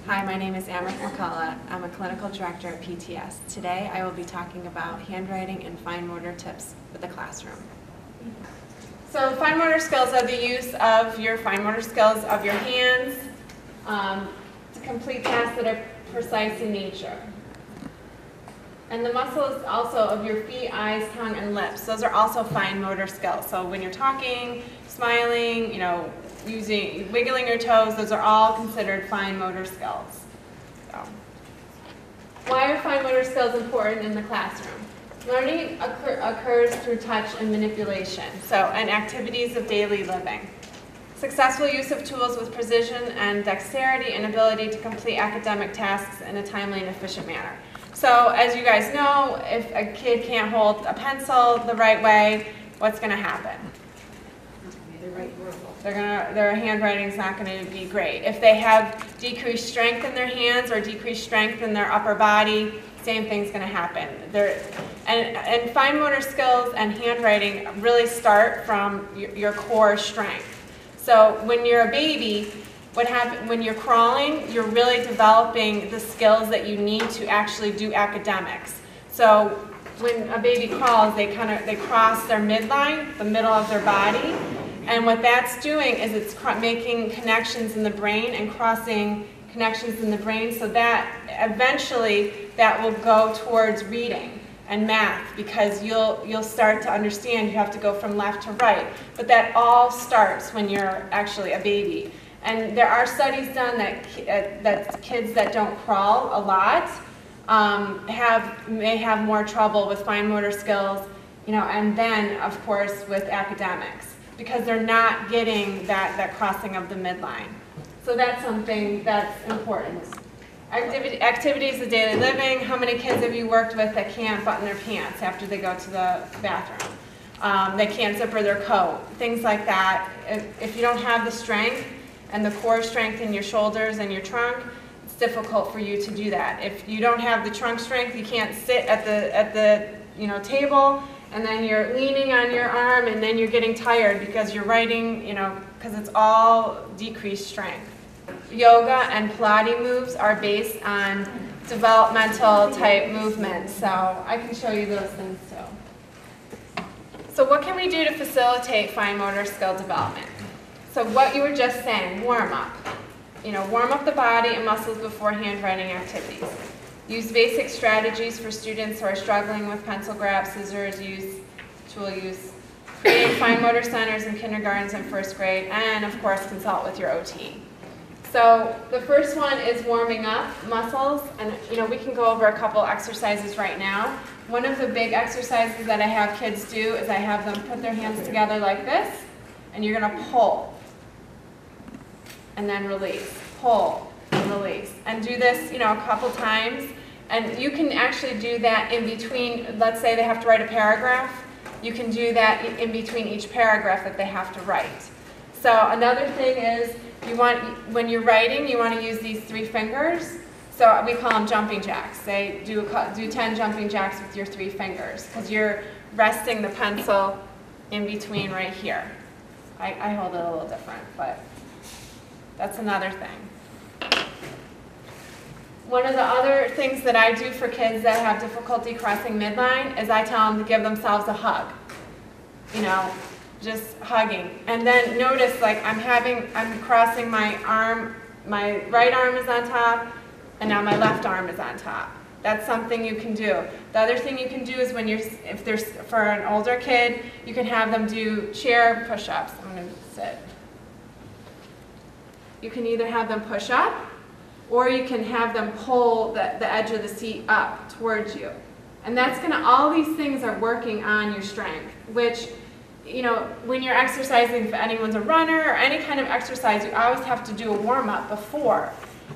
Hi, my name is Amrit McCullough. I'm a clinical director at PTS. Today I will be talking about handwriting and fine motor tips for the classroom. So fine motor skills are the use of your fine motor skills of your hands to complete tasks that are precise in nature. And the muscles also of your feet, eyes, tongue, and lips. Those are also fine motor skills. So when you're talking, smiling, wiggling your toes, those are all considered fine motor skills. So, why are fine motor skills important in the classroom? Learning occurs through touch and manipulation, and activities of daily living. Successful use of tools with precision and dexterity and ability to complete academic tasks in a timely and efficient manner. So as you guys know, if a kid can't hold a pencil the right way, what's going to happen? Their handwriting's not going to be great. If they have decreased strength in their hands or decreased strength in their upper body, same thing's going to happen. And fine motor skills and handwriting really start from your core strength. So when you're a baby, when you're crawling, you're really developing the skills that you need to actually do academics. So when a baby crawls, they cross their midline, the middle of their body. And what that's doing is it's making connections in the brain and crossing connections in the brain, so that eventually that will go towards reading and math, because you'll start to understand you have to go from left to right. But that all starts when you're actually a baby. And there are studies done that kids that don't crawl a lot may have more trouble with fine motor skills, and then of course with academics, because they're not getting that crossing of the midline. So that's something that's important. Activities of daily living. How many kids have you worked with that can't button their pants after they go to the bathroom? They can't zipper their coat, things like that. If you don't have the strength and the core strength in your shoulders and your trunk, it's difficult for you to do that. If you don't have the trunk strength, you can't sit at the table, and then you're leaning on your arm, and then you're getting tired because you're writing, because it's all decreased strength. Yoga and Pilates moves are based on developmental type movements, so I can show you those things too. So what can we do to facilitate fine motor skill development? So what you were just saying, warm up. Warm up the body and muscles before handwriting activities. Use basic strategies for students who are struggling with pencil grab, scissors use, tool use. Create fine motor centers in kindergartens and first grade, and of course consult with your OT. So the first one is warming up muscles, and we can go over a couple exercises right now. One of the big exercises that I have kids do is I have them put their hands together like this, and you're going to pull and then release, pull and release, and do this a couple times. And you can actually do that in between. Let's say they have to write a paragraph, you can do that in between each paragraph that they have to write. So another thing is, when you're writing, you want to use these 3 fingers. So we call them jumping jacks. They do 10 jumping jacks with your 3 fingers, because you're resting the pencil in between right here. I hold it a little different, but that's another thing. One of the other things that I do for kids that have difficulty crossing midline is I tell them to give themselves a hug. Just hugging. And then notice, like, I'm crossing my arm, my right arm is on top, and now my left arm is on top. That's something you can do. The other thing you can do is if there's, for an older kid, you can have them do chair push-ups. I'm going to sit. You can either have them push up, or you can have them pull the edge of the seat up towards you. And that's all these things are working on your strength, which, when you're exercising, if anyone's a runner or any kind of exercise, you always have to do a warm-up before.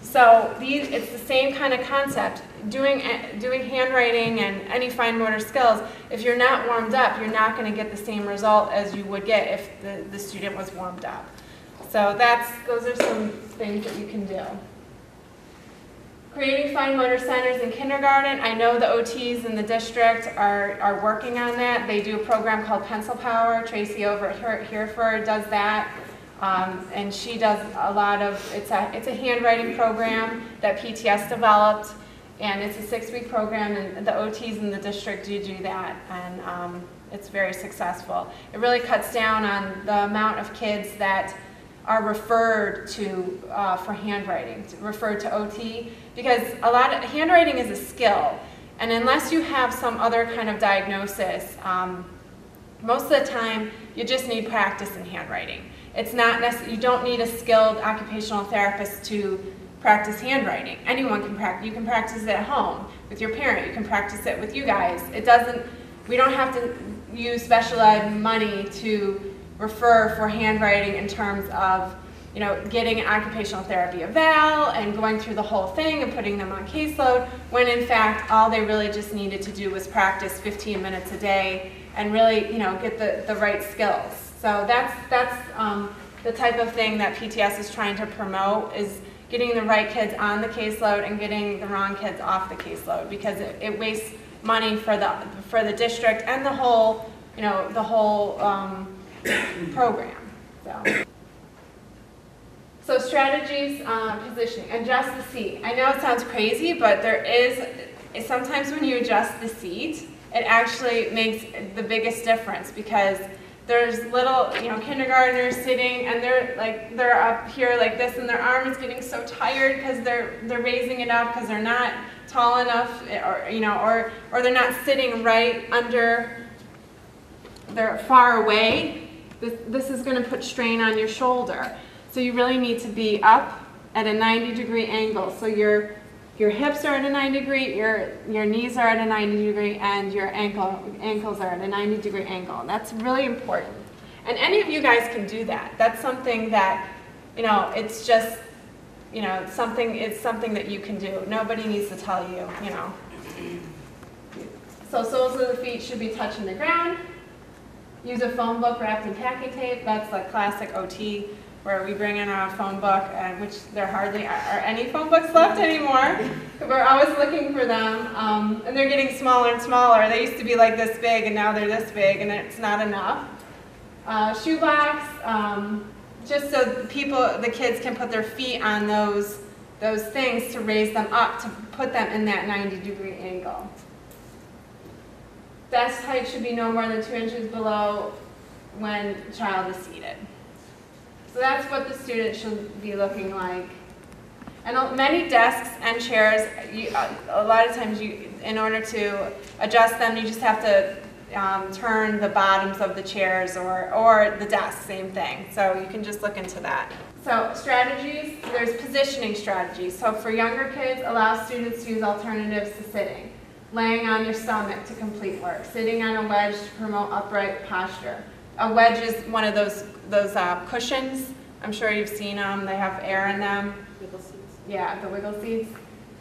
So it's the same kind of concept. Doing handwriting and any fine motor skills, if you're not warmed up, you're not going to get the same result as you would get if the student was warmed up. So those are some things that you can do. Creating fine motor centers in kindergarten. I know the OTs in the district are working on that. They do a program called Pencil Power. Tracy over at Hereford does that. And she does a lot of, it's a handwriting program that PTS developed, and it's a 6-week program, and the OTs in the district do that, and it's very successful. It really cuts down on the amount of kids that are referred to for handwriting, referred to OT, because a lot of handwriting is a skill, and unless you have some other kind of diagnosis, most of the time you just need practice in handwriting. It's not you don't need a skilled occupational therapist to practice handwriting. Anyone can practice. You can practice it at home with your parent. You can practice it with you guys. It doesn't. We don't have to use special ed money to refer for handwriting in terms of, you know, getting an occupational therapy eval and going through the whole thing and putting them on caseload, when in fact all they really just needed to do was practice 15 minutes a day and really, you know, get the right skills. So that's the type of thing that PTS is trying to promote, is getting the right kids on the caseload and getting the wrong kids off the caseload, because it wastes money for the district and the whole, you know, the whole program. So strategies, positioning, adjust the seat. I know it sounds crazy, but there is, sometimes when you adjust the seat, it actually makes the biggest difference, because there's little, you know, kindergartners sitting, and they're up here like this, and their arm is getting so tired because they're raising it up because they're not tall enough, or, you know, or they're not sitting right under, they're far away. This is going to put strain on your shoulder. So you really need to be up at a 90-degree angle. So your hips are at a 90-degree, your knees are at a 90-degree, and your ankles are at a 90-degree angle. That's really important. And any of you guys can do that. That's something that, you know, it's just, you know, it's something that you can do. Nobody needs to tell you, you know. So soles of the feet should be touching the ground. Use a phone book wrapped in packing tape. That's like classic OT, where we bring in our phone book, which there hardly are any phone books left anymore. We're always looking for them, and they're getting smaller and smaller. They used to be like this big, and now they're this big, and it's not enough. Shoebox, just so the kids can put their feet on those things to raise them up, to put them in that 90-degree angle. Desk height should be no more than 2 inches below when the child is seated. So that's what the student should be looking like. And many desks and chairs, a lot of times, in order to adjust them, you just have to turn the bottoms of the chairs or the desk, same thing. So you can just look into that. So strategies, there's positioning strategies. So for younger kids, allow students to use alternatives to sitting. Laying on your stomach to complete work. Sitting on a wedge to promote upright posture. A wedge is one of those cushions. I'm sure you've seen them. They have air in them. Wiggle seats. Yeah, the wiggle seats.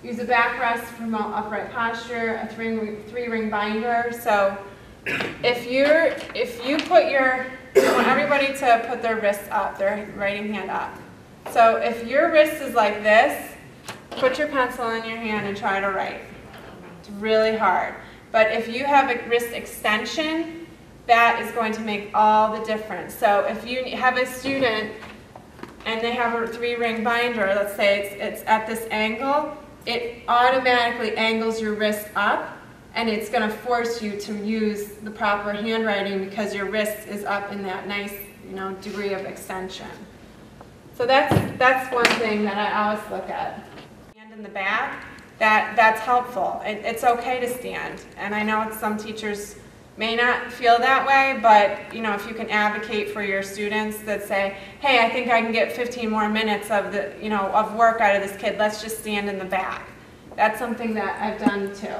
Use a backrest to promote upright posture. A three-ring binder. So if you put I want everybody to put their wrists up, their writing hand up. So if your wrist is like this, put your pencil in your hand and try to write. It's really hard. But if you have a wrist extension, that is going to make all the difference. So if you have a student and they have a 3-ring binder, let's say it's at this angle, it automatically angles your wrist up, and it's going to force you to use the proper handwriting because your wrist is up in that nice, you know, degree of extension. So that's one thing that I always look at. Hand in the back, that's helpful. It's okay to stand, and I know some teachers may not feel that way, but you know, if you can advocate for your students that say, hey, I think I can get 15 more minutes of of work out of this kid, let's just stand in the back. That's something that I've done too.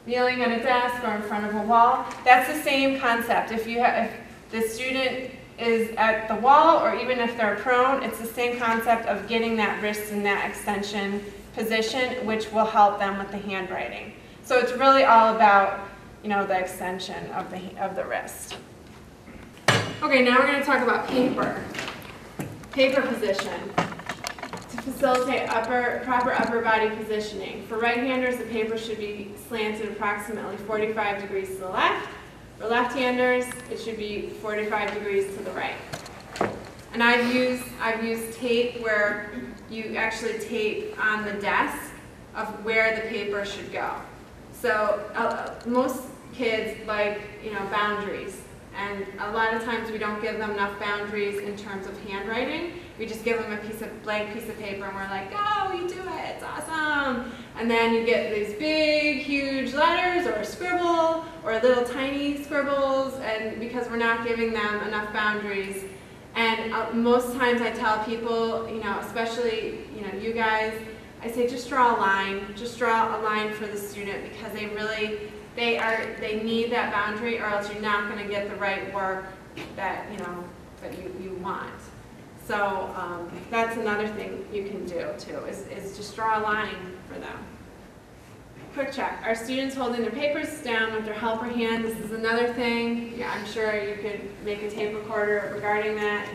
Kneeling at a desk or in front of a wall, that's the same concept. If the student is at the wall, or even if they're prone, it's the same concept of getting that wrist in that extension position, which will help them with the handwriting. So it's really all about, you know, the extension of the wrist. Okay, now we're going to talk about paper. Paper position. To facilitate proper upper body positioning. For right-handers, the paper should be slanted approximately 45 degrees to the left. For left-handers, it should be 45 degrees to the right. And I've used tape where you actually tape on the desk of where the paper should go. So most kids like, boundaries. And a lot of times we don't give them enough boundaries in terms of handwriting. We just give them a blank piece of paper and we're like, oh, you do it, it's awesome. And then you get these big, huge letters or a scribble or little tiny scribbles, and because we're not giving them enough boundaries. And most times I tell people, especially, you guys, I say just draw a line. Just draw a line for the student, because they need that boundary, or else you're not going to get the right work that you want. So that's another thing you can do too, is just draw a line for them. Quick check. Are students holding their papers down with their helper hand? This is another thing. Yeah, I'm sure you could make a tape recorder regarding that.